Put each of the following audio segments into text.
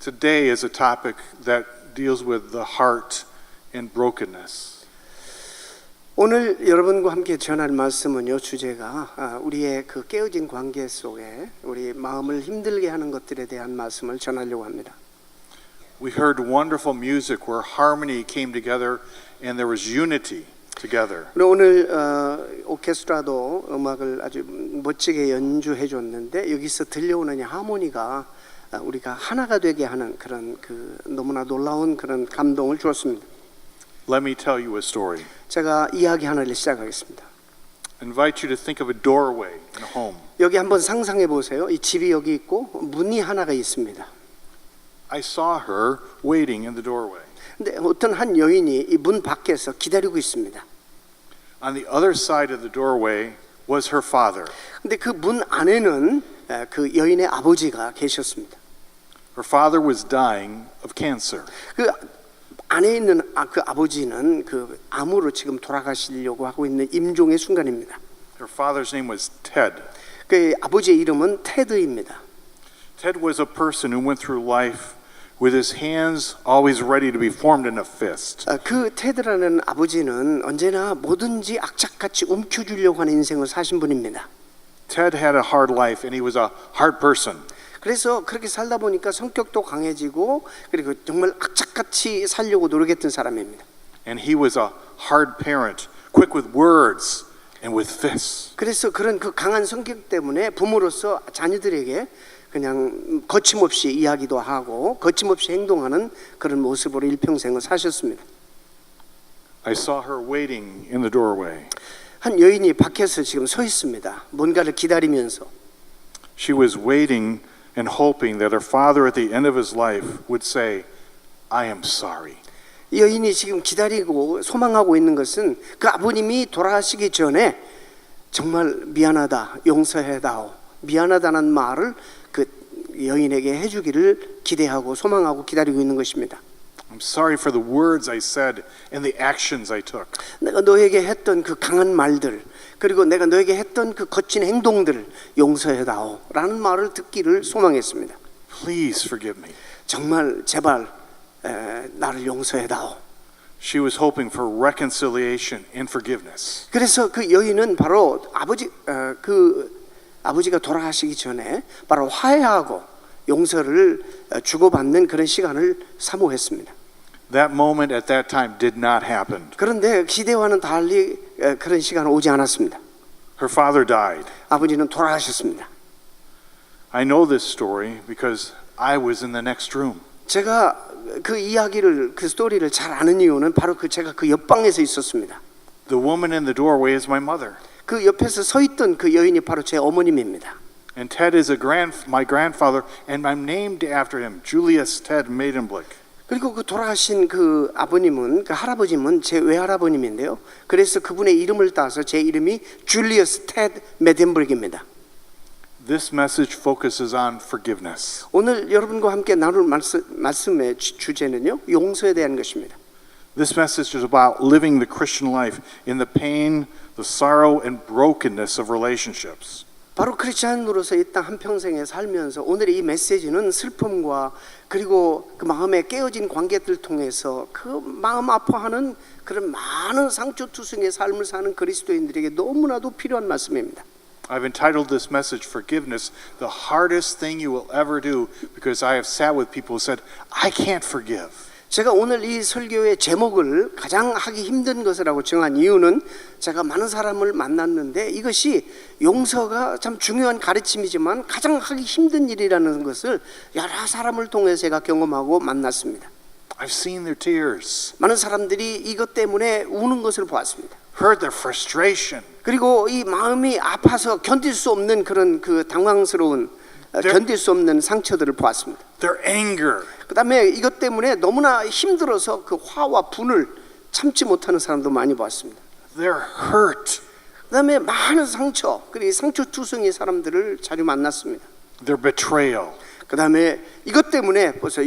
Today is a topic that deals with the heart and brokenness. 오늘 여러분과 함께 전할 말씀은요, 주제가 우리의 그 깨어진 관계 속에 우리 마음을 힘들게 하는 것들에 대한 말씀을 전하려고 합니다. We heard wonderful music where harmony came together and there was unity together. 오늘 오케스트라도 음악을 아주 멋지게 연주해 줬는데 여기서 들려오는 하모니가 우리가 하나가 되게 하는 그런 그 너무나 놀라운 그런 감동을 주었습니다. Let me tell you a story. 제가 이야기 하나를 시작하겠습니다. I invite you to think of a doorway in a home. 여기 한번 상상해 보세요. 이 집이 여기 있고 문이 하나가 있습니다. I saw her waiting in the doorway. 근데 어떤 한 여인이 이 문 밖에서 기다리고 있습니다. On the other side of the doorway was her father. 근데 그 문 안에는 그 여인의 아버지가 계셨습니다. Her father was dying of cancer. 그 안에 있는 그 아버지는 그 암으로 지금 돌아가시려고 하고 있는 임종의 순간입니다. Her father's name was Ted. 그 아버지의 이름은 테드입니다. Ted was a person who went through life with his hands always ready to be formed in a fist. 그 테드라는 아버지는 언제나 뭐든지 악착같이 움켜쥐려고 하는 인생을 사신 분입니다. Ted had a hard life and he was a hard person. 그래서 그렇게 살다 보니까 성격도 강해지고 그리고 정말 악착같이 살려고 노력했던 사람입니다. And he was a hard parent, quick with words and with fists. 그래서 그런 그 강한 성격 때문에 부모로서 자녀들에게 그냥 거침없이 이야기도 하고 거침없이 행동하는 그런 모습으로 일평생을 사셨습니다. I saw her waiting in the doorway. 한 여인이 밖에서 지금 서 있습니다. 뭔가를 기다리면서. She was waiting and hoping that her father at the end of his life would say, I am sorry. 이 여인이 지금 기다리고 소망하고 있는 것은 그 아버님이 돌아가시기 전에 정말 미안하다, 용서해다오, 미안하다는 말을 그 여인에게 해주기를 기대하고 소망하고 기다리고 있는 것입니다. I'm sorry for the words I said and the actions I took. 내가 너에게 했던 그 강한 말들 그리고 내가 너에게 했던 그 거친 행동들을 용서해다오 라는 말을 듣기를 소망했습니다. Please forgive me. 정말 제발 나를 용서해다오. She was hoping for reconciliation and forgiveness. 그래서 그 여인은 바로 아버지가 돌아가시기 전에 바로 화해하고 용서를 주고받는 그런 시간을 사모했습니다. That moment at that time did not happen. 그런데 기대와는 달리 그런 시간은 오지 않았습니다. Her father died. 아버지는 돌아가셨습니다. I know this story because I was in the next room. 제가 그 이야기를 그 스토리를 잘 아는 이유는 바로 제가 그 옆방에서 있었습니다. The woman in the doorway is my mother. 그 옆에서 서 있던 그 여인이 바로 제 어머님입니다. And Ted is my grandfather, and I'm named after him, Julius Ted Maidenblick. 그리고 그 돌아가신 그 아버님은 그 할아버님은 제 외할아버님인데요. 그래서 그분의 이름을 따서 제 이름이 줄리어스 테드 메덴블릭입니다. This message focuses on forgiveness. 오늘 여러분과 함께 나눌 말씀의 주제는요, 용서에 대한 것입니다. This message is about living the Christian life in the pain, the sorrow, and brokenness of relationships. 바로 크리스찬으로서 이 땅 한평생에 살면서 오늘의 이 메시지는 슬픔과 그리고 그 마음에 깨어진 관계들 통해서 그 마음 아파하는 그런 많은 상처투성의 삶을 사는 그리스도인들에게 너무나도 필요한 말씀입니다. I've entitled this message, Forgiveness, the hardest thing you will ever do, because I have sat with people who said, I can't forgive. 제가 오늘 이 설교의 제목을 가장 하기 힘든 것이라고 정한 이유는 제가 많은 사람을 만났는데 이것이 용서가 참 중요한 가르침이지만 가장 하기 힘든 일이라는 것을 여러 사람을 통해서 제가 경험하고 만났습니다. I've seen their tears, 많은 사람들이 이것 때문에 우는 것을 보았습니다. heard their frustration. 그리고 이 마음이 아파서 견딜 수 없는 그런 그 당황스러운 견딜 수 없는 상처들을 보았습니다. Their anger. 그다음에 이것 때문에 너무나 힘들어서 그 화와 분을 참지 못하는 사람도 많이 보았습니다. Their hurt. 그다음에 많은 상처, 그리고 상처투성이 사람들을 자주 만났습니다. Their betrayal. 그다음에 이것 때문에 벌써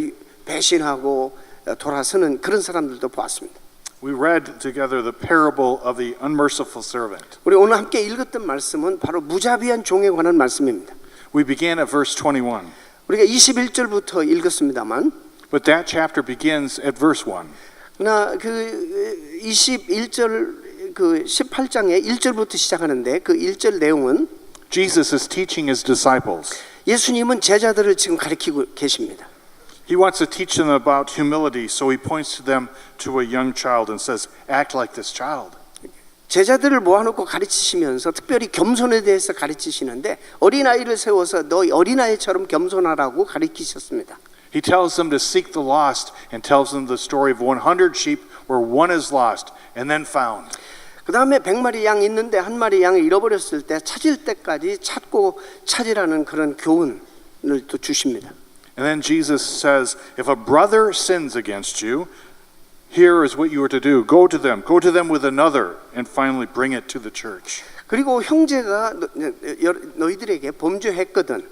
배신하고 돌아서는 그런 사람들도 보았습니다. We read together the parable of the unmerciful servant. 우리 오늘 함께 읽었던 말씀은 바로 무자비한 종에 관한 말씀입니다. We began at verse 21. 우리가 21절부터 읽었습니다만, But that chapter begins at verse 1. 그러나 그 21절 그 18장의 1절부터 시작하는데 그 1절 내용은 Jesus is teaching his disciples. 예수님은 제자들을 지금 가르치고 계십니다. He wants to teach them about humility, so he points to them to a young child and says, act like this child. 제자들을 모아놓고 가르치시면서 특별히 겸손에 대해서 가르치시는데 어린아이를 세워서 너 어린아이처럼 겸손하라고 가르치셨습니다. He tells them to seek the lost and tells them the story of 100 sheep where one is lost and then found. 그 다음에 100마리 양 있는데 한 마리 양을 잃어버렸을 때 찾을 때까지 찾고 찾으라는 그런 교훈을 또 주십니다. And then Jesus says, if a brother sins against you, here is what you are to do. Go to them with another, and finally bring it to the church. 그리고 형제가 너희들에게 범죄했거든.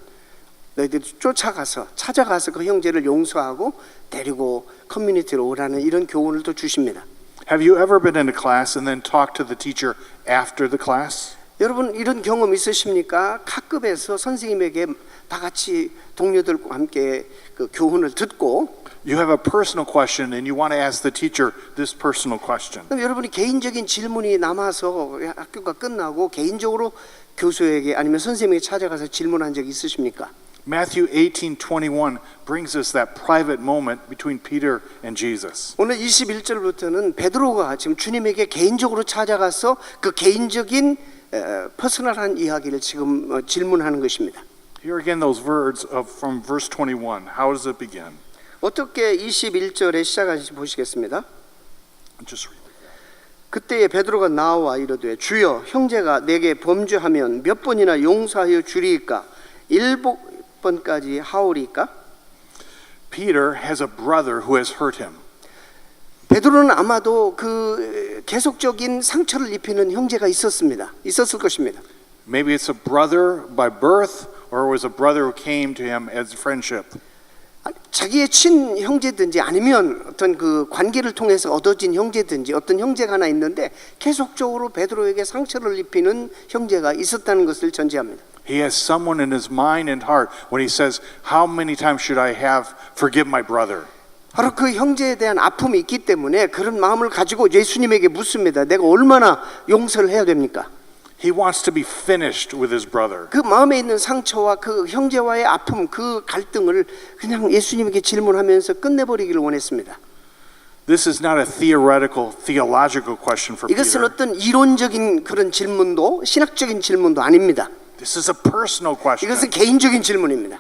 너희들이 찾아가서 그 형제를 용서하고 데리고 커뮤니티로 오라는 이런 교훈을 또 주십니다. Have you ever been in a class and then talked to the teacher after the class? 여러분 이런 경험 있으십니까? 학급에서 선생님에게 다 같이 동료들과 함께 그 교훈을 듣고 You have a personal question and you want to ask the teacher this personal question. 그럼 여러분이 개인적인 질문이 남아서 학교가 끝나고 개인적으로 교수에게 아니면 선생님에게 찾아가서 질문한 적 있으십니까? Matthew 18:21 brings us that private moment between Peter and Jesus. 오늘 21절부터는 베드로가 지금 주님에게 개인적으로 찾아가서 그 개인적인 퍼스널한 이야기를 지금 질문하는 것입니다. Here again those words from verse 21. How does it begin? 어떻게 21절에 시작하는지 보시겠습니다. Just read it. 그때에 베드로가 나와 이르되 주여 형제가 내게 범죄하면 몇 번이나 용서하여 주리이까 7번까지 하오리이까? Peter has a brother who has hurt him. 베드로는 아마도 그 계속적인 상처를 입히는 형제가 있었을 것입니다. Maybe it's a brother by birth or it was a brother who came to him as friendship. 자기의 친 형제든지 아니면 어떤 그 관계를 통해서 얻어진 형제든지 어떤 형제가 하나 있는데 계속적으로 베드로에게 상처를 입히는 형제가 있었다는 것을 전제합니다. He has someone in his mind and heart when he says, how many times should I have forgive my brother? 바로 그 형제에 대한 아픔이 있기 때문에 그런 마음을 가지고 예수님에게 묻습니다. 내가 얼마나 용서를 해야 됩니까? He wants to be finished with his brother. 그 마음에 있는 상처와 그 형제와의 아픔, 그 갈등을 그냥 예수님에게 질문하면서 끝내버리기를 원했습니다. This is not a theological question for 이것은 Peter. 어떤 이론적인 그런 질문도 신학적인 질문도 아닙니다. This is a personal question. 이것은 개인적인 질문입니다.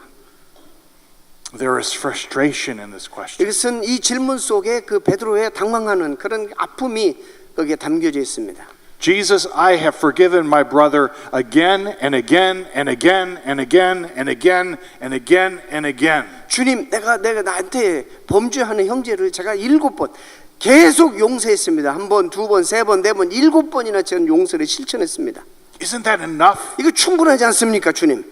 There is frustration in this question. 이것은 이 질문 속에 그 베드로의 당황하는 그런 아픔이 거기에 담겨져 있습니다. Jesus, I have forgiven my brother again and again and again and again and again and again and again. 주님, 내가 나한테 범죄하는 형제를 제가 7번 계속 용서했습니다. 1번, 2번, 3번, 4번, 7번이나 저는 용서를 실천했습니다. Isn't that enough? 이거 충분하지 않습니까, 주님?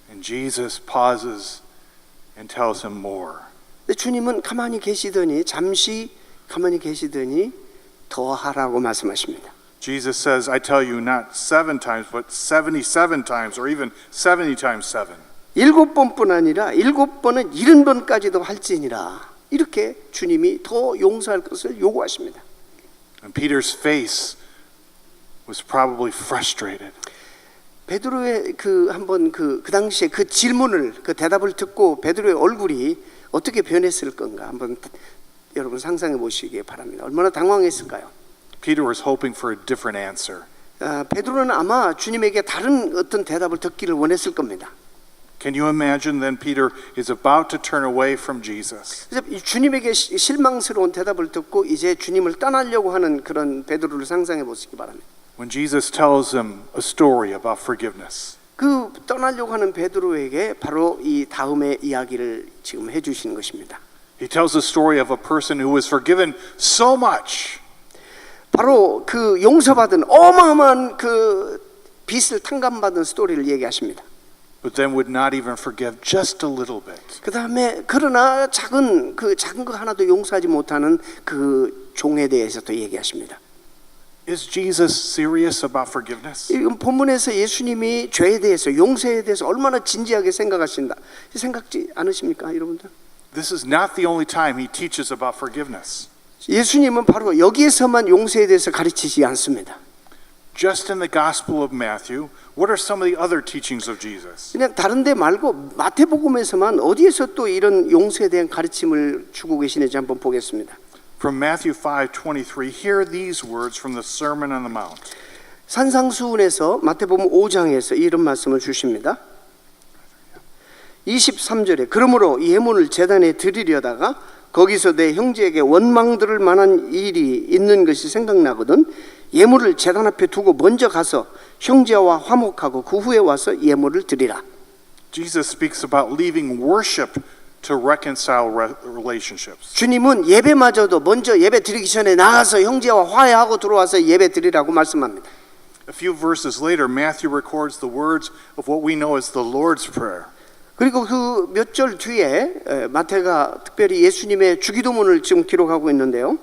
And Jesus pauses and tells him more. 근데 주님은 잠시 가만히 계시더니 더 하라고 말씀하십니다. Jesus says, I tell you not 7 times, but 77 times, or even 70 times 7. 7번뿐 아니라 7번은 70번까지도 할지니라. 이렇게 주님이 더 용서할 것을 요구하십니다. And Peter's face was probably frustrated. 베드로의 그 당시에 그 질문을 그 대답을 듣고 베드로의 얼굴이 어떻게 변했을 건가 한번 여러분 상상해 보시기 바랍니다. 얼마나 당황했을까요? Peter was hoping for a different answer. 베드로는 아마 주님에게 다른 어떤 대답을 듣기를 원했을 겁니다. Can you imagine then Peter is about to turn away from Jesus? 그래서 주님에게 실망스러운 대답을 듣고 이제 주님을 떠나려고 하는 그런 베드로를 상상해 보시기 바랍니다. When Jesus tells him a story about forgiveness. 그 떠나려고 하는 베드로에게 바로 이 다음의 이야기를 지금 해주시는 것입니다. He tells the story of a person who was forgiven so much. 바로 그 용서받은 어마어마한 그 빚을 탕감받은 스토리를 얘기하십니다. But then would not even forgive just a little bit. 그 다음에 그러나 작은 거 하나도 용서하지 못하는 그 종에 대해서 또 얘기하십니다. Is Jesus serious about forgiveness? 이 본문에서 예수님이 죄에 대해서 용서에 대해서 얼마나 진지하게 생각하신다. 생각지 않으십니까, 여러분들? This is not the only time he teaches about forgiveness. 예수님은 바로 여기에서만 용서에 대해서 가르치지 않습니다. Just in the Gospel of Matthew, what are some of the other teachings of Jesus? 그냥 다른 데 말고 마태복음에서만 어디에서 또 이런 용서에 대한 가르침을 주고 계시는지 한번 보겠습니다. From Matthew 5:23, hear these words from the Sermon on the Mount. 산상수훈에서 마태복음 5장에서 이런 말씀을 주십니다. 23절에 그러므로 예물을 제단에 드리려다가 거기서 내 형제에게 원망 들을 만한 일이 있는 것이 생각나거든 예물을 제단 앞에 두고 먼저 가서 형제와 화목하고 그 후에 와서 예물을 드리라. Jesus speaks about leaving worship to reconcile relationships. 주님은 예배마저도 먼저 예배 드리기 전에 나가서 형제와 화해하고 들어와서 예배 드리라고 말씀합니다. A few verses later, Matthew records the words of what we know as the Lord's Prayer. 그리고 그 몇 절 뒤에 마태가 특별히 예수님의 주기도문을 지금 기록하고 있는데요.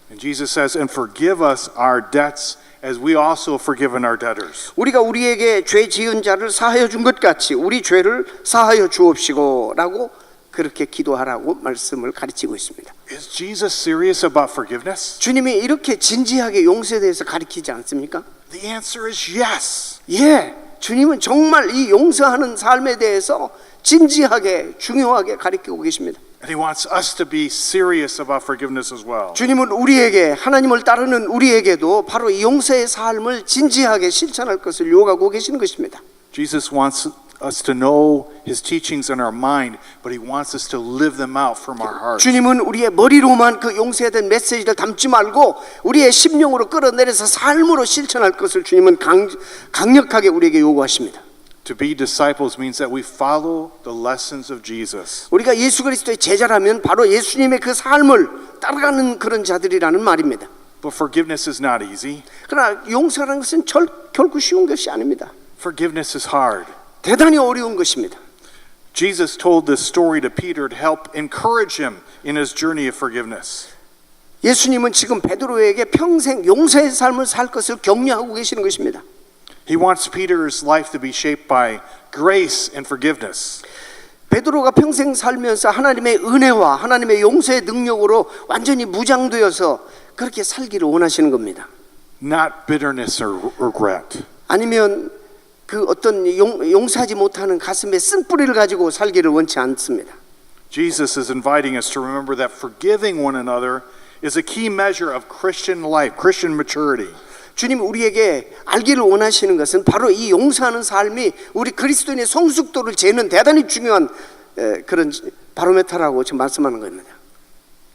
And Jesus says, and forgive us our debts as we also have forgiven our debtors. 우리가 우리에게 죄 지은 자를 사하여 준 것 같이 우리 죄를 사하여 주옵시고라고 그렇게 기도하라고 말씀을 가르치고 있습니다. Is Jesus serious about forgiveness? 주님이 이렇게 진지하게 용서에 대해서 가르치지 않습니까? The answer is yes. 예, 주님은 정말 이 용서하는 삶에 대해서 진지하게 중요하게 가르치고 계십니다. And he wants us to be serious about forgiveness as well. 주님은 우리에게 하나님을 따르는 우리에게도 바로 이 용서의 삶을 진지하게 실천할 것을 요구하고 계시는 것입니다. Jesus wants us to know his teachings in our mind, but he wants us to live them out from our hearts. 주님은 우리의 머리로만 그 용서에 대한 메시지를 담지 말고 우리의 심령으로 끌어내려서 삶으로 실천할 것을 주님은 강력하게 우리에게 요구하십니다. To be disciples means that we follow the lessons of Jesus. 우리가 예수 그리스도의 제자라면 바로 예수님의 그 삶을 따라가는 그런 자들이라는 말입니다. But forgiveness is not easy. 그러나 용서라는 것은 결코 쉬운 것이 아닙니다. Forgiveness is hard. 대단히 어려운 것입니다. Jesus told this story to Peter to help encourage him in his journey of forgiveness. 예수님은 지금 베드로에게 평생 용서의 삶을 살 것을 격려하고 계시는 것입니다. He wants Peter's life to be shaped by grace and forgiveness. 베드로가 평생 살면서 하나님의 은혜와 하나님의 용서의 능력으로 완전히 무장되어서 그렇게 살기를 원하시는 겁니다. Not bitterness or regret. 아니면 그 어떤 용서하지 못하는 가슴에 쓴뿌리를 가지고 살기를 원치 않습니다. Jesus is inviting us to remember that forgiving one another is a key measure of Christian life, Christian maturity. 주님 우리에게 알기를 원하시는 것은 바로 이 용서하는 삶이 우리 그리스도인의 성숙도를 재는 대단히 중요한 그런 바로메터라고 지금 말씀하는 겁니다.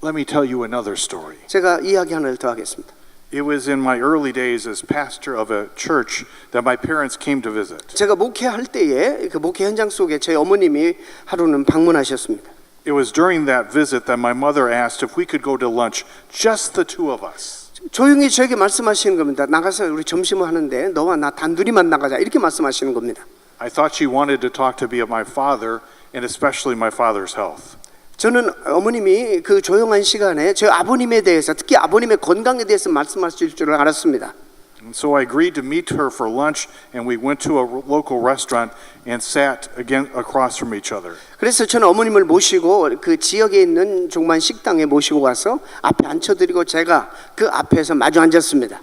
Let me tell you another story. 제가 이야기 하나를 더 하겠습니다. It was in my early days as pastor of a church that my parents came to visit. 제가 목회할 때에 그 목회 현장 속에 제 어머님이 하루는 방문하셨습니다. It was during that visit that my mother asked if we could go to lunch, just the two of us. 조용히 저에게 말씀하시는 겁니다. 나가서 우리 점심을 하는데 너와 나 단둘이만 나가자 이렇게 말씀하시는 겁니다. I thought she wanted to talk to me about my father and especially my father's health. 저는 어머님이 그 조용한 시간에 저 아버님에 대해서 특히 아버님의 건강에 대해서 말씀하실 줄 알았습니다. And so I agreed to meet her for lunch and we went to a local restaurant and sat again across from each other. 그래서 저는 어머님을 모시고 그 지역에 있는 조그만 식당에 모시고 가서 앞에 앉혀드리고 제가 그 앞에서 마주 앉았습니다.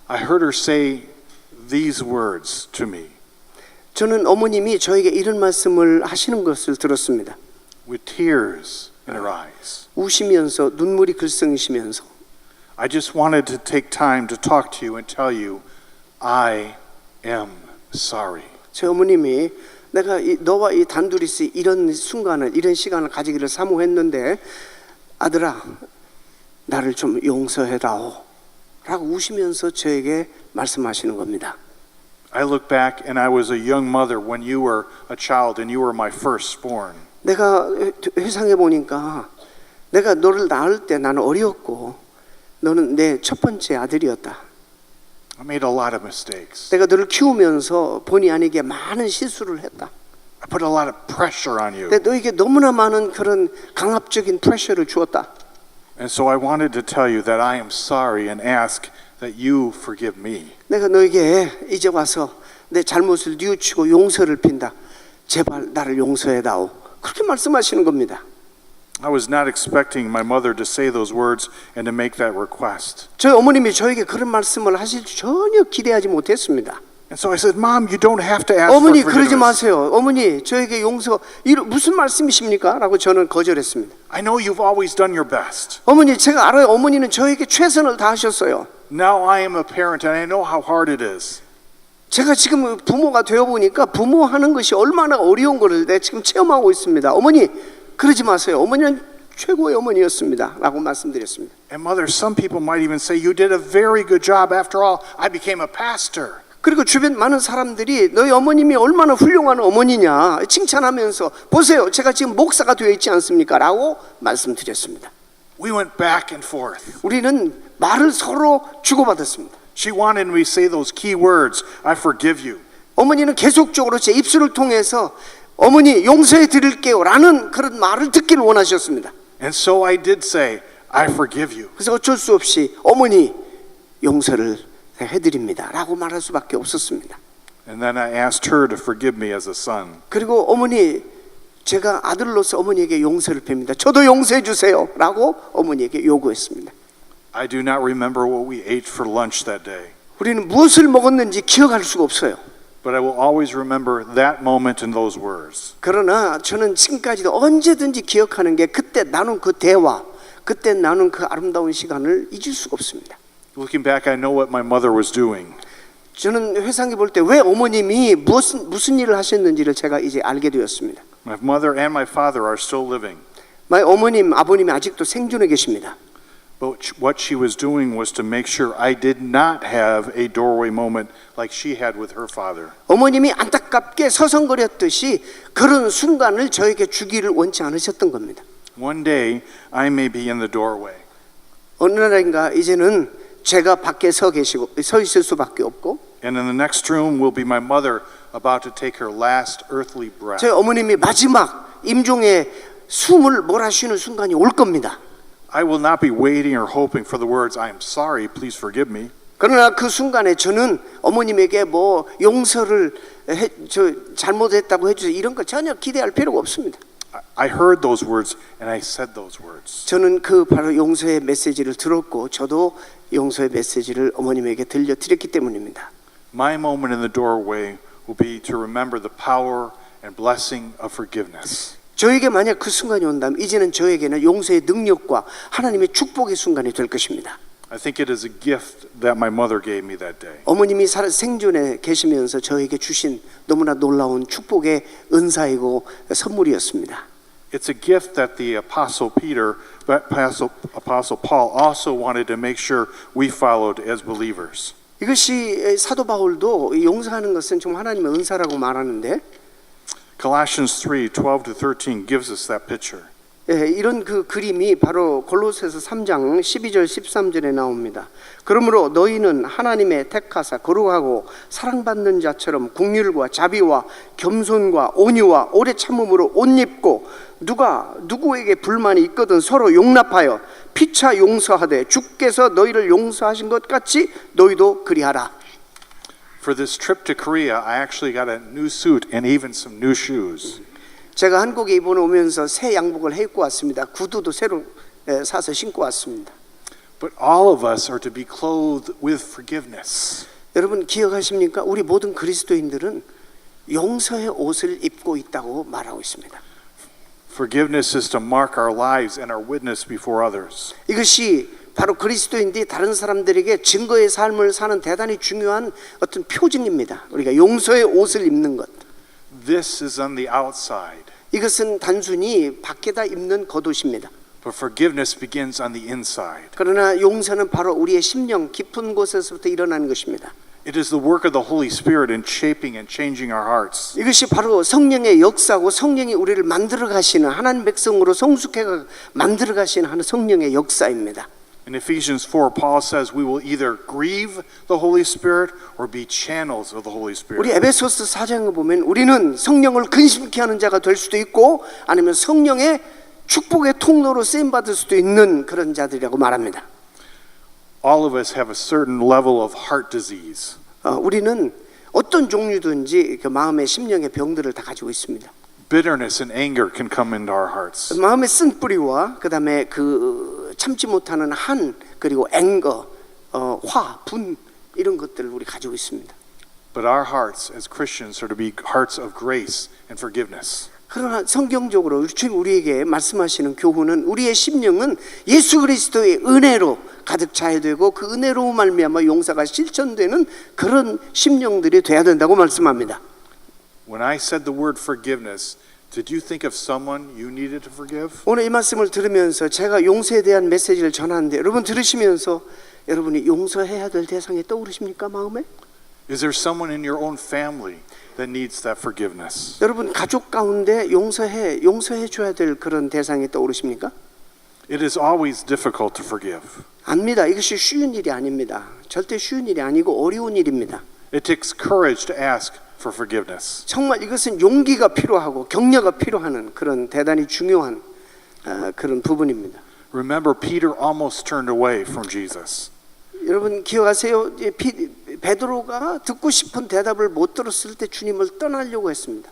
I heard her say these words to me. 저는 어머님이 저에게 이런 말씀을 하시는 것을 들었습니다. With tears in her eyes. 우시면서 눈물이 글썽이시면서 I just wanted to take time to talk to you and tell you I am sorry. 제 어머님이 내가 너와 이 단둘이 이런 순간을 이런 시간을 가지기를 사모했는데 아들아 나를 좀 용서해다오 라고 우시면서 저에게 말씀하시는 겁니다. I look back and I was a young mother when you were a child and you were my firstborn. 내가 회상해 보니까 내가 너를 낳을 때 나는 어렸고 너는 내 첫 번째 아들이었다. I made a lot of mistakes. 내가 너를 키우면서 본의 아니게 많은 실수를 했다. I put a lot of pressure on you. 내가 너에게 너무나 많은 그런 강압적인 프레셔를 주었다. And so I wanted to tell you that I am sorry and ask that you forgive me. 내가 너에게 이제 와서 내 잘못을 뉘우치고 용서를 빈다. 제발 나를 용서해다오. 그렇게 말씀하시는 겁니다. I was not expecting my mother to say those words and to make that request. 저희 어머님이 저에게 그런 말씀을 하실 줄 전혀 기대하지 못했습니다. And so I said, Mom, you don't have to ask for 어머니 그러지 forgiveness. 마세요. 어머니 저에게 용서 무슨 말씀이십니까? 라고 저는 거절했습니다. I know you've always done your best. 어머니 제가 알아요. 어머니는 저에게 최선을 다하셨어요. Now I am a parent and I know how hard it is. 제가 지금 부모가 되어 보니까 부모하는 것이 얼마나 어려운 것을 내가 지금 체험하고 있습니다. 어머니 그러지 마세요. 어머니는 최고의 어머니였습니다. 라고 말씀드렸습니다. And mother, some people might even say you did a very good job. After all, I became a pastor. 그리고 주변 많은 사람들이 너희 어머님이 얼마나 훌륭한 어머니냐 칭찬하면서 보세요. 제가 지금 목사가 되어 있지 않습니까? 라고 말씀드렸습니다. We went back and forth. 우리는 말을 서로 주고받았습니다. She wanted me to say those key words, I forgive you. 어머니는 계속적으로 제 입술을 통해서 어머니 용서해 드릴게요 라는 그런 말을 듣기를 원하셨습니다. And so I did say, I forgive you. 그래서 어쩔 수 없이 어머니 용서를 해드립니다 라고 말할 수밖에 없었습니다. And then I asked her to forgive me as a son. 그리고 어머니 제가 아들로서 어머니에게 용서를 빕니다. 저도 용서해 주세요 라고 어머니에게 요구했습니다. I do not remember what we ate for lunch that day, 우리는 무엇을 먹었는지 기억할 수가 없어요. but I will always remember that moment and those words. 그러나 저는 지금까지도 언제든지 기억하는 게 그때 나눈 그 대화, 그때 나눈 그 아름다운 시간을 잊을 수가 없습니다. Looking back, I know what my mother was doing. 저는 회상해 볼 때 왜 어머님이 무슨 일을 하셨는지를 제가 이제 알게 되었습니다. My mother and my father are still living, 어머님, 아버님이 아직도 생존해 계십니다. but what she was doing was to make sure I did not have a doorway moment like she had with her father. 어머님이 안타깝게 서성거렸듯이 그런 순간을 저에게 주기를 원치 않으셨던 겁니다. One day, I may be in the doorway. 어느 날인가 이제는 제가 밖에 서 있을 수밖에 없고 And in the next room will be my mother about to take her last earthly breath. 제 어머님이 마지막 임종의 숨을 몰아쉬는 순간이 올 겁니다. I will not be waiting or hoping for the words, I am sorry, please forgive me. 그러나 그 순간에 저는 어머님에게 뭐 용서를 잘못했다고 해주세요 이런 거 전혀 기대할 필요가 없습니다. I heard those words and I said those words. 저는 그 바로 용서의 메시지를 들었고 저도 용서의 메시지를 어머님에게 들려드렸기 때문입니다. My moment in the doorway will be to remember the power and blessing of forgiveness. 저에게 만약 그 순간이 온다면 이제는 저에게는 용서의 능력과 하나님의 축복의 순간이 될 것입니다. I think it is a gift that my mother gave me that day. 어머님이 생존에 계시면서 저에게 주신 너무나 놀라운 축복의 은사이고 선물이었습니다. It's a gift that the Apostle Paul also wanted to make sure we followed as believers. 이것이 사도 바울도 용서하는 것은 좀 하나님의 은사라고 말하는데 Colossians 3:12-13 gives us that picture. 이런 그 그림이 바로 골로새서 3장 12절 13절에 나옵니다. 그러므로 너희는 하나님의 택하사 거룩하고 사랑받는 자처럼 긍휼과 자비와 겸손과 온유와 오래 참음으로 옷 입고 누가 누구에게 불만이 있거든 서로 용납하여 피차 용서하되 주께서 너희를 용서하신 것 같이 너희도 그리하라. For this trip to Korea, I actually got a new suit and even some new shoes. 제가 한국에 이번에 오면서 새 양복을 입고 왔습니다. 구두도 새로 사서 신고 왔습니다. But all of us are to be clothed with forgiveness. 여러분 기억하십니까? 우리 모든 그리스도인들은 용서의 옷을 입고 있다고 말하고 있습니다. Forgiveness is to mark our lives and our witness before others. 이것이 바로 그리스도인들이 다른 사람들에게 증거의 삶을 사는 대단히 중요한 어떤 표징입니다. 우리가 용서의 옷을 입는 것. This is on the outside. 이것은 단순히 밖에다 입는 겉옷입니다. But forgiveness begins on the inside. 그러나 용서는 바로 우리의 심령 깊은 곳에서부터 일어나는 것입니다. It is the work of the Holy Spirit in shaping and changing our hearts. 이것이 바로 성령의 역사고 성령이 우리를 만들어 가시는 하나님 백성으로 성숙해 만들어 가시는 하는 성령의 역사입니다. In Ephesians 4, Paul says we will either grieve the Holy Spirit or be channels of the Holy Spirit. 우리 에베소서 4장을 보면 우리는 성령을 근심케 하는 자가 될 수도 있고 아니면 성령의 축복의 통로로 쓰임 받을 수도 있는 그런 자들이라고 말합니다. All of us have a certain level of heart disease. 우리는 어떤 종류든지 그 마음의 심령의 병들을 다 가지고 있습니다. Bitterness and anger can come into our hearts. 마음의 쓴뿌리와 그다음에 그 참지 못하는 한 그리고 앵거, 화, 분 이런 것들을 우리 가지고 있습니다. But our hearts as Christians are to be hearts of grace and forgiveness. 그러나 성경적으로 주님 우리에게 말씀하시는 교훈은 우리의 심령은 예수 그리스도의 은혜로 가득 차야 되고 그 은혜로 말미암아 용서가 실천되는 그런 심령들이 돼야 된다고 말씀합니다. When I said the word forgiveness, did you think of someone you needed to forgive? 오늘 이 말씀을 들으면서 제가 용서에 대한 메시지를 전하는데 여러분 들으시면서 여러분이 용서해야 될 대상이 떠오르십니까 마음에? Is there someone in your own family that needs that forgiveness? 여러분 가족 가운데 용서해 줘야 될 그런 대상이 떠오르십니까? It is always difficult to forgive. 압니다. 이것이 쉬운 일이 아닙니다. 절대 쉬운 일이 아니고 어려운 일입니다. It takes courage to ask for forgiveness. 정말 이것은 용기가 필요하고 격려가 필요한 그런 대단히 중요한 그런 부분입니다. Remember, Peter almost turned away from Jesus. 여러분 기억하세요? 베드로가 듣고 싶은 대답을 못 들었을 때 주님을 떠나려고 했습니다.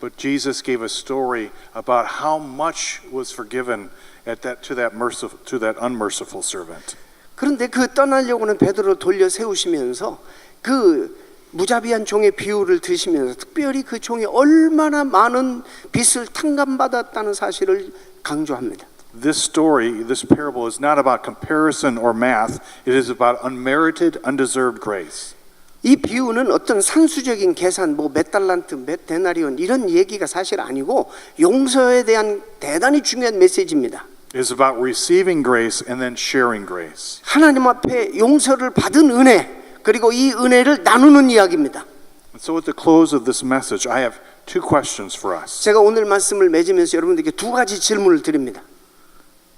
But Jesus gave a story about how much was forgiven to that unmerciful servant. 그런데 그 떠나려고는 베드로 돌려 세우시면서 그 무자비한 종의 비유를 드시면서 특별히 그 종이 얼마나 많은 빚을 탕감받았다는 사실을 강조합니다. This story, this parable is not about comparison or math. It is about unmerited, undeserved grace. 이 비유는 어떤 산수적인 계산, 몇 달란트, 몇 데나리온 이런 얘기가 사실 아니고 용서에 대한 대단히 중요한 메시지입니다. It is about receiving grace and then sharing grace. 하나님 앞에 용서를 받은 은혜 그리고 이 은혜를 나누는 이야기입니다. And so at the close of this message, I have two questions for us. 제가 오늘 말씀을 맺으면서 여러분들께 두 가지 질문을 드립니다.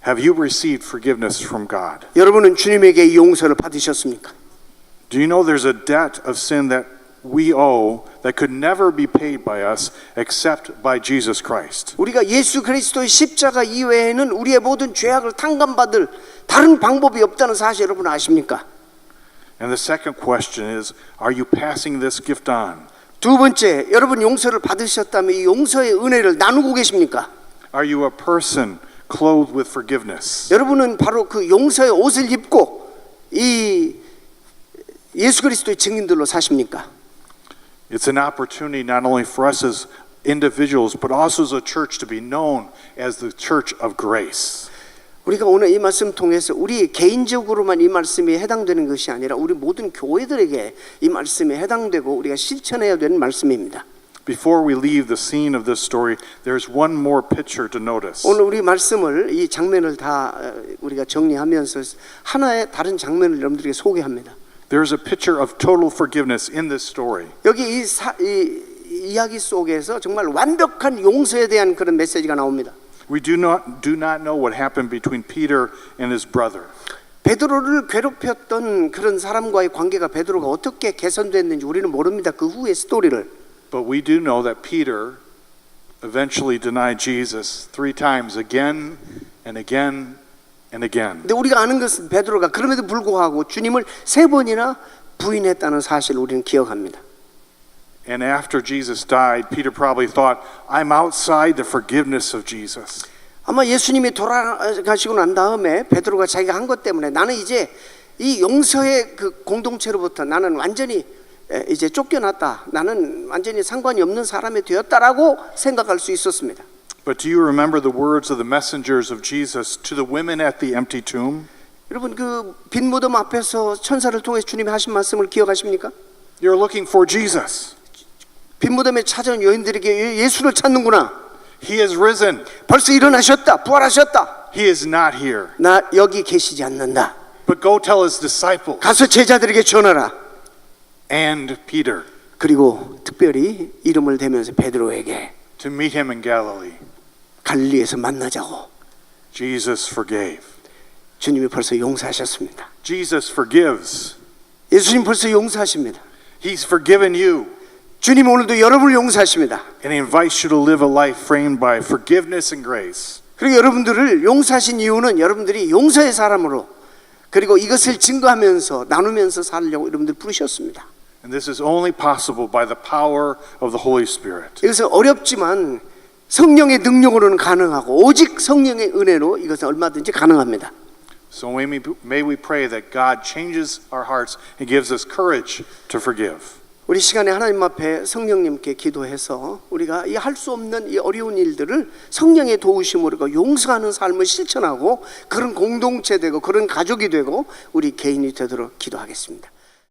Have you received forgiveness from God? 여러분은 주님에게 이 용서를 받으셨습니까? Do you know there's a debt of sin that we owe that could never be paid by us except by Jesus Christ? 우리가 예수 그리스도의 십자가 이외에는 우리의 모든 죄악을 탕감받을 다른 방법이 없다는 사실 여러분 아십니까? And the second question is, are you passing this gift on? 두 번째, 여러분 용서를 받으셨다면 이 용서의 은혜를 나누고 계십니까? Are you a person clothed with forgiveness? 여러분은 바로 그 용서의 옷을 입고 이 예수 그리스도의 증인들로 사십니까? It's an opportunity not only for us as individuals, but also as a church to be known as the church of grace. 우리가 오늘 이 말씀 통해서 우리 개인적으로만 이 말씀이 해당되는 것이 아니라 우리 모든 교회들에게 이 말씀이 해당되고 우리가 실천해야 되는 말씀입니다. Before we leave the scene of this story, there's one more picture to notice. 오늘 우리 말씀을 이 장면을 다 우리가 정리하면서 하나의 다른 장면을 여러분들에게 소개합니다. There's a picture of total forgiveness in this story. 여기 이 이야기 속에서 정말 완벽한 용서에 대한 그런 메시지가 나옵니다. We do not know what happened between Peter and his brother. 베드로를 괴롭혔던 그런 사람과의 관계가 베드로가 어떻게 개선됐는지 우리는 모릅니다. 그 후의 스토리를. But we do know that Peter eventually denied Jesus 3 times again and again and again. 근데 우리가 아는 것은 베드로가 그럼에도 불구하고 주님을 3번이나 부인했다는 사실을 우리는 기억합니다. And after Jesus died, Peter probably thought, I'm outside the forgiveness of Jesus. 아마 예수님이 돌아가시고 난 다음에 베드로가 자기가 한 것 때문에 나는 이제 이 용서의 그 공동체로부터 나는 완전히 이제 쫓겨났다. 나는 완전히 상관이 없는 사람이 되었다라고 생각할 수 있었습니다. But do you remember the words of the messengers of Jesus to the women at the empty tomb? 여러분 그 빈 무덤 앞에서 천사를 통해서 주님이 하신 말씀을 기억하십니까? You're looking for Jesus. 빈 무덤에 찾아온 여인들에게 예수를 찾는구나. He has risen. 벌써 일어나셨다. 부활하셨다. He is not here. 나 여기 계시지 않는다. But go tell his disciples 가서 제자들에게 전하라. and Peter 그리고 특별히 이름을 대면서 베드로에게 to meet him in Galilee. 갈릴리에서 만나자고. Jesus forgave. 주님이 벌써 용서하셨습니다. Jesus forgives. 예수님 벌써 용서하십니다. He's forgiven you. 주님 오늘도 여러분을 용서하십니다. And he invites you to live a life framed by forgiveness and grace. 그리고 여러분들을 용서하신 이유는 여러분들이 용서의 사람으로 그리고 이것을 증거하면서 나누면서 살려고 여러분들 부르셨습니다. And this is only possible by the power of the Holy Spirit. 이것은 어렵지만 성령의 능력으로는 가능하고 오직 성령의 은혜로 이것은 얼마든지 가능합니다. So may we pray that God changes our hearts and gives us courage to forgive. 우리 시간에 하나님 앞에 성령님께 기도해서 우리가 이 할 수 없는 이 어려운 일들을 성령의 도우심으로 용서하는 삶을 실천하고 그런 공동체 되고 그런 가족이 되고 우리 개인이 되도록 기도하겠습니다.